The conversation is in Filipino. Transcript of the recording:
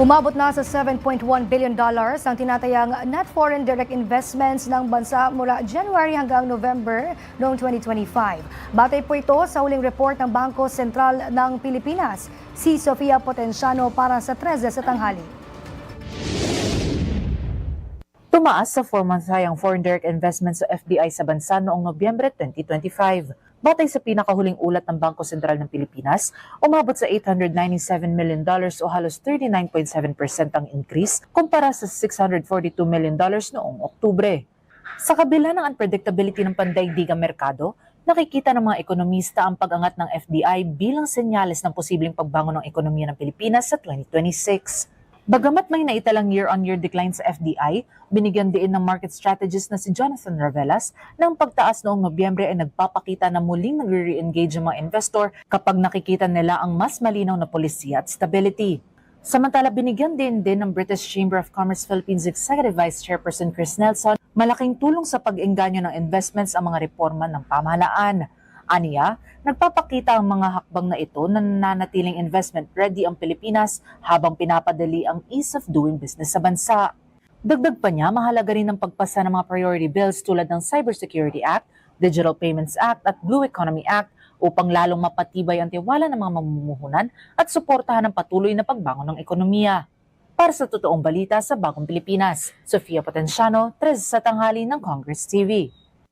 Umabot na sa $7.1 billion ang tinatayang net foreign direct investments ng bansa mula January hanggang November noong 2025. Batay po ito sa huling report ng Bangko Sentral ng Pilipinas. Si Sofia Potenciano para sa 13 sa tanghali. Tumaas sa 4-month high ang foreign direct investments sa FDI sa bansa noong Nobyembre 2025. Batay sa pinakahuling ulat ng Bangko Sentral ng Pilipinas, umabot sa $897 million o halos 39.7% ang increase kumpara sa $642 million noong Oktubre. Sa kabila ng unpredictability ng pandaigdigang merkado, nakikita ng mga ekonomista ang pag-angat ng FDI bilang senyales ng posibleng pagbangon ng ekonomiya ng Pilipinas sa 2026. Bagamat may naitalang year-on-year decline sa FDI, binigyan din ng market strategist na si Jonathan Ravelas ng pagtaas noong Nobyembre ay nagpapakita na muling nagre-re-engage ang mga investor kapag nakikita nila ang mas malinaw na polisiya at stability. Samantala, binigyan din ng British Chamber of Commerce Philippines Executive Vice Chairperson Chris Nelson malaking tulong sa pag-engganyo ng investments ang mga reforma ng pamahalaan. Aniya, nagpapakita ang mga hakbang na ito na nananatiling investment ready ang Pilipinas habang pinapadali ang ease of doing business sa bansa. Dagdag pa niya, mahalaga rin ang pagpasa ng mga priority bills tulad ng Cybersecurity Act, Digital Payments Act at Blue Economy Act upang lalong mapatibay ang tiwala ng mga mamumuhunan at suportahan ang patuloy na pagbangon ng ekonomiya. Para sa totoong balita sa Bagong Pilipinas, Sofia Potenciano, 13 sa tanghali ng Congress TV.